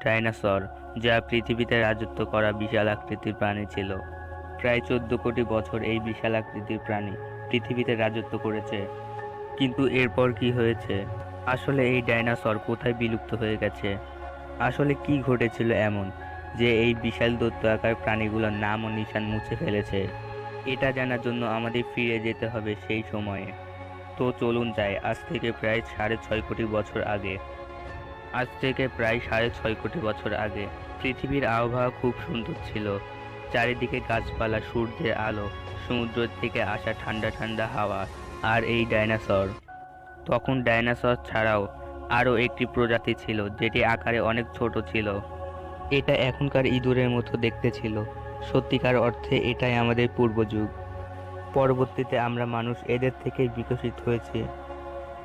Dinosaur, যা পৃথিবীতে রাজত্ব করা বিশাল আকৃতির প্রাণী ছিল। প্রায় 14 কোটি বছর এই বিশাল আকৃতির প্রাণী পৃথিবীতে রাজত্ব করেছে। কিন্তু এরপর কি হয়েছে? আসলে এই ডাইনোসর কোথায় বিলুপ্ত হয়ে গেছে? আসলে কি ঘটেছিল এমন যে এই বিশাল দৈত্য আকার প্রাণীগুলোর নাম ও নিশান মুছে ফেলেছে? এটা জানার জন্য আমাদের ফিরে যেতে হবে সেই সময়ে। তো চলুন যাই আজ থেকে প্রায় 6.5 কোটি বছর আগে। পৃথিবীর আবহাওয়া খুব সুন্দর ছিল। চারিদিকে গাছপালা, সূর্যের আলো, সমুদ্র থেকে আসা ঠান্ডা ঠান্ডা হাওয়া আর এই ডাইনোসর। তখন ডাইনোসর ছাড়াও আরও একটি প্রজাতি ছিল যেটি আকারে অনেক ছোট ছিল। এটা এখনকার ইঁদুরের মতো দেখতে ছিল। সত্যিকার অর্থে এটাই আমাদের পূর্বযুগ। পরবর্তীতে আমরা মানুষ এদের থেকেই বিকশিত হয়েছে।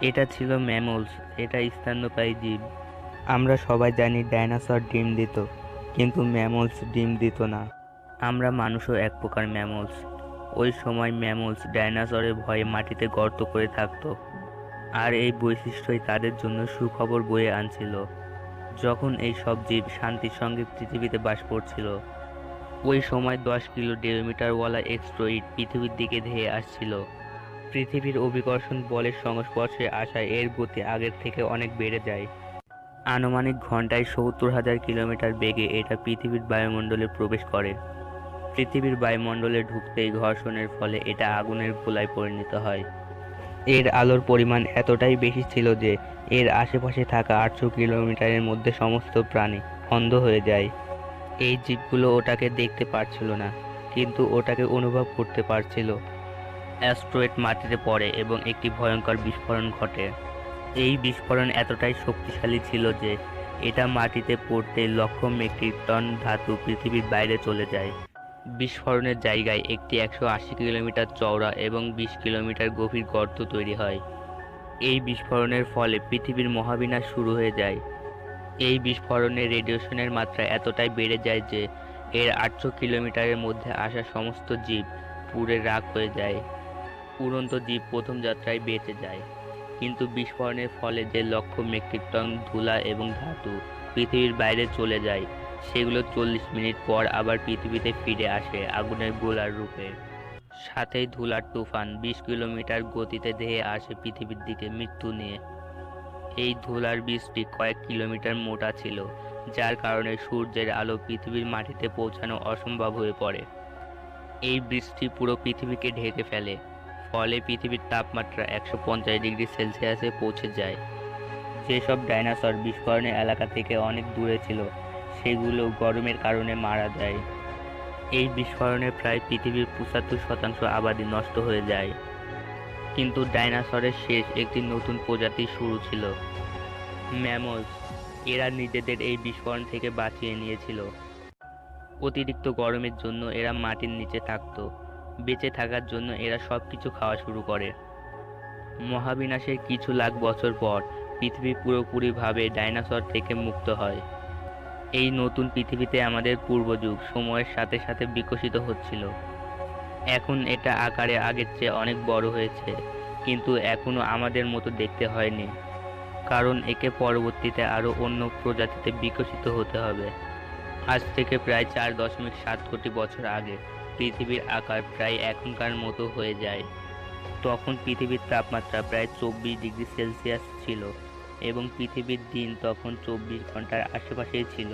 এটা ছিল ম্যামলস, এটা স্তন্যপায়ী জীব। আমরা সবাই জানি ডাইনোসর ডিম দিত, কিন্তু ম্যামলস ডিম দিত না। আমরা মানুষও এক প্রকার ম্যামলস। ওই সময় ম্যামলস ডাইনোসরের ভয়ে মাটিতে গর্ত করে থাকতো, আর এই বৈশিষ্ট্যই তাদের জন্য সুখবর বয়ে আনছিল। যখন এই সব জীব শান্তির সঙ্গে পৃথিবীতে বাস করছিল, ওই সময় 10 কিলো-1.5 মিটারওয়ালা এক্সট্রয়েড পৃথিবীর দিকে ধেয়ে আসছিল। পৃথিবীর অভিকর্ষণ বলের সংস্পর্শে আসায় এর গতি আগের থেকে অনেক বেড়ে যায়। আনুমানিক ঘন্টায় 70,000 কিলোমিটার বেগে এটা পৃথিবীর বায়ুমণ্ডলে প্রবেশ করে। পৃথিবীর বায়ুমণ্ডলে ঢুকতেই ঘর্ষণের ফলে এটা আগুনের গোলায় পরিণত হয়। এর আলোর পরিমাণ এতটাই বেশি ছিল যে এর আশেপাশে থাকা 800 কিলোমিটারের মধ্যে সমস্ত প্রাণী অন্ধ হয়ে যায়। এই জীবগুলো ওটাকে দেখতে পারছিল না, কিন্তু ওটাকে অনুভব করতে পারছিল। অ্যাস্ট্রয়েড মাটিতে পড়ে এবং একটি ভয়ঙ্কর বিস্ফোরণ ঘটে। এই বিস্ফোরণ এতটাই শক্তিশালী ছিল যে এটা মাটিতে পড়তে লক্ষ মেট্রিক টন ধাতু পৃথিবীর বাইরে চলে যায়। বিস্ফোরণের জায়গায় একটি 180 কিলোমিটার চওড়া এবং 20 কিলোমিটার গভীর গর্ত তৈরি হয়। এই বিস্ফোরণের ফলে পৃথিবীর মহাবিনাশ শুরু হয়ে যায়। এই বিস্ফোরণে রেডিয়েশনের মাত্রা এতটাই বেড়ে যায় যে এর 800 কিলোমিটারের মধ্যে আসা সমস্ত জীব পুড়ে রাখ হয়ে যায়। উড়ন্ত জীব প্রথম যাত্রায় বেঁচে যায়, কিন্তু বিস্ফোরণের ফলে যে লক্ষ মেট্রিক টন ধুলা এবং ধাতু পৃথিবীর বাইরে চলে যায়, সেগুলো 40 মিনিট পর আবার পৃথিবীতে ফিরে আসে আগুনের গোলার রূপে। সাথেই ধুলার তুফান 20 কিলোমিটার গতিতে ধেয়ে আসে পৃথিবীর দিকে মৃত্যু নিয়ে। এই ধুলার বৃষ্টি কয়েক কিলোমিটার মোটা ছিল, যার কারণে সূর্যের আলো পৃথিবীর মাটিতে পৌঁছানো অসম্ভব হয়ে পড়ে। এই বৃষ্টি পুরো পৃথিবীকে ঢেকে ফেলে, ফলে পৃথিবীর তাপমাত্রা 150 ডিগ্রি সেলসিয়াসে পৌঁছে যায়। যেসব ডাইনোসর বিস্ফোরণের এলাকা থেকে অনেক দূরে ছিল, সেগুলো গরমের কারণে মারা যায়। এই বিস্ফোরণে প্রায় পৃথিবীর 75% আবাদি নষ্ট হয়ে যায়। কিন্তু ডাইনোসরের শেষ একটি নতুন প্রজাতির শুরু ছিল, ম্যামলস। এরা নিজেদের এই বিস্ফোরণ থেকে বাঁচিয়ে নিয়েছিল। অতিরিক্ত গরমের জন্য এরা মাটির নিচে থাকত। বেঁচে থাকার জন্য এরা সবকিছু খাওয়া শুরু করে। মহাবিনাশের কিছু লাখ বছর পর পৃথিবী পুরোপুরিভাবে ডাইনোসর থেকে মুক্ত হয়। এই নতুন পৃথিবীতে আমাদের পূর্বযুগ সময়ের সাথে সাথে বিকশিত হচ্ছিল। এখন এটা আকারে আগের চেয়ে অনেক বড় হয়েছে, কিন্তু এখনো আমাদের মতো দেখতে হয়নি, কারণ একে পরবর্তীতে আরও অন্য প্রজাতিতে বিকশিত হতে হবে। আজ থেকে প্রায় 4.7 কোটি বছর আগে পৃথিবীর আকার প্রায় এখনকার মতো হয়ে যায়। তখন পৃথিবীর তাপমাত্রা প্রায় 24 ডিগ্রি সেলসিয়াস ছিল এবং পৃথিবীর দিন তখন 24 ঘন্টার আশেপাশেই ছিল।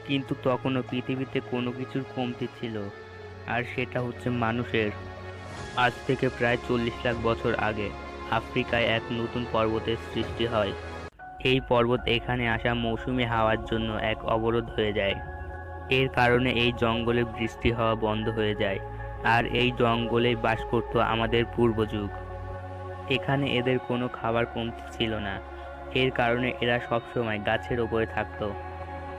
কিন্তু তখনও পৃথিবীতে কোনো কিছুর কমতি ছিল, আর সেটা হচ্ছে মানুষের। আজ থেকে প্রায় 40 লাখ বছর আগে আফ্রিকায় এক নতুন পর্বতের সৃষ্টি হয়। এই পর্বত এখানে আসা মৌসুমী হাওয়ার জন্য এক অবরোধ হয়ে যায়। এর কারণে এই জঙ্গলে বৃষ্টি হওয়া বন্ধ হয়ে যায়, আর এই জঙ্গলেই বাস করত আমাদের পূর্বযুগ। এখানে এদের কোনো খাবার কমতি ছিল না, এর কারণে এরা সবসময় গাছের ওপরে থাকতো।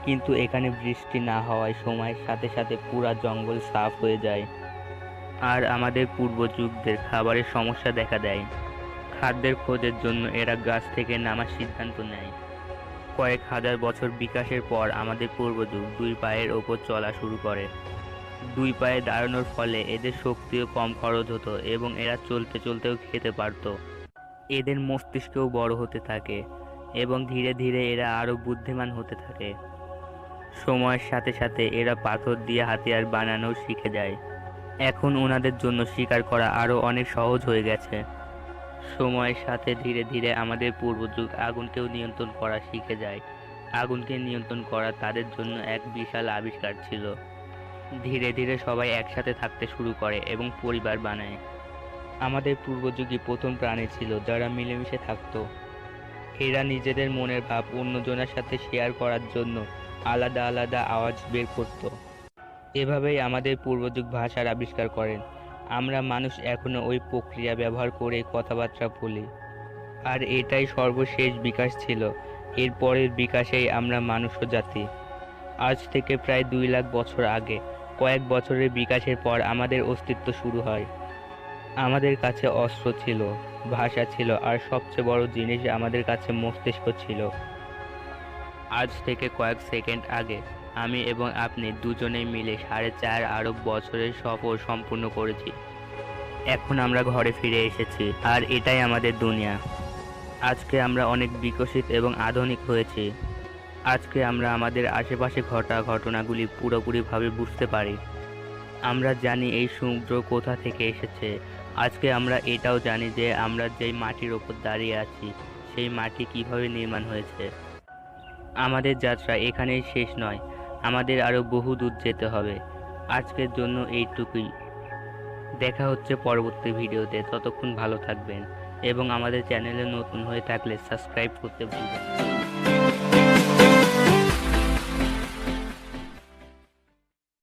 কিন্তু এখানে বৃষ্টি না হওয়ায় সময়ের সাথে সাথে পুরা জঙ্গল সাফ হয়ে যায়, আর আমাদের পূর্বযুগদের খাবারের সমস্যা দেখা দেয়। খাদ্যের খোঁজের জন্য এরা গাছ থেকে নামার সিদ্ধান্ত নেয়। কয়েক হাজার বছর বিকাশের পর আমাদের পূর্বযুগ দুই পায়ের ওপর চলা শুরু করে। দুই পায়ে দাঁড়ানোর ফলে এদের শক্তিও কম খরচ হতো এবং এরা চলতে চলতেও খেতে পারত। এদের মস্তিষ্কও বড় হতে থাকে এবং ধীরে ধীরে এরা আরও বুদ্ধিমান হতে থাকে। সময়ের সাথে সাথে এরা পাথর দিয়ে হাতিয়ার বানানো শিখে যায়। এখন ওনাদের জন্য শিকার করা আরও অনেক সহজ হয়ে গেছে। সময়ের সাথে ধীরে ধীরে আমাদের পূর্বযুগ আগুনকেও নিয়ন্ত্রণ করা শিখে যায়। আগুনকে নিয়ন্ত্রণ করা তাদের জন্য এক বিশাল আবিষ্কার ছিল। ধীরে ধীরে সবাই একসাথে থাকতে শুরু করে এবং পরিবার বানায়। আমাদের পূর্বযুগী প্রথম প্রাণী ছিল যারা মিলেমিশে থাকতো। এরা নিজেদের মনের ভাব অন্যজনের সাথে শেয়ার করার জন্য আলাদা আলাদা আওয়াজ বের করত। এভাবেই আমাদের পূর্বযুগ ভাষার আবিষ্কার করেন। আমরা মানুষ এখনো ওই প্রক্রিয়া ব্যবহার করে কথাবার্তা বলি। আর এটাই সর্বশেষ বিকাশ ছিল। এর পরের বিকাশেই আমরা মানুষ্য জাতি। আজ থেকে প্রায় 2 লাখ বছর আগে কয়েক বছরের বিকাশের পর আমাদের অস্তিত্ব শুরু হয়। আমাদের কাছে অস্ত্র ছিল, ভাষা ছিল, আর সবচেয়ে বড় জিনিস আমাদের কাছে মস্তিষ্ক ছিল। আজ থেকে কয়েক সেকেন্ড আগে আমি এবং আপনি দুজনেই মিলে 4.5 আরব বছরের সফর সম্পূর্ণ করেছি। এখন আমরা ঘরে ফিরে এসেছি, আর এটাই আমাদের দুনিয়া। আজকে আমরা অনেক বিকশিত এবং আধুনিক হয়েছি। আজকে আমরা আমাদের আশেপাশে ঘটা ঘটনাগুলি পুরোপুরিভাবে বুঝতে পারি। আমরা জানি এই সমুদ্র কোথা থেকে এসেছে। আজকে আমরা এটাও জানি যে আমরা যেই মাটির ওপর দাঁড়িয়ে আছি সেই মাটি কিভাবে নির্মাণ হয়েছে। আমাদের যাত্রা এখানেই শেষ নয়, আমাদের আরো বহু দূর যেতে হবে। আজকের জন্য এইটুকুই। দেখা হচ্ছে পরবর্তী ভিডিওতে। ততক্ষণ ভালো থাকবেন এবং আমাদের চ্যানেলে নতুন হয়ে থাকলে সাবস্ক্রাইব করতে ভুলবেন না।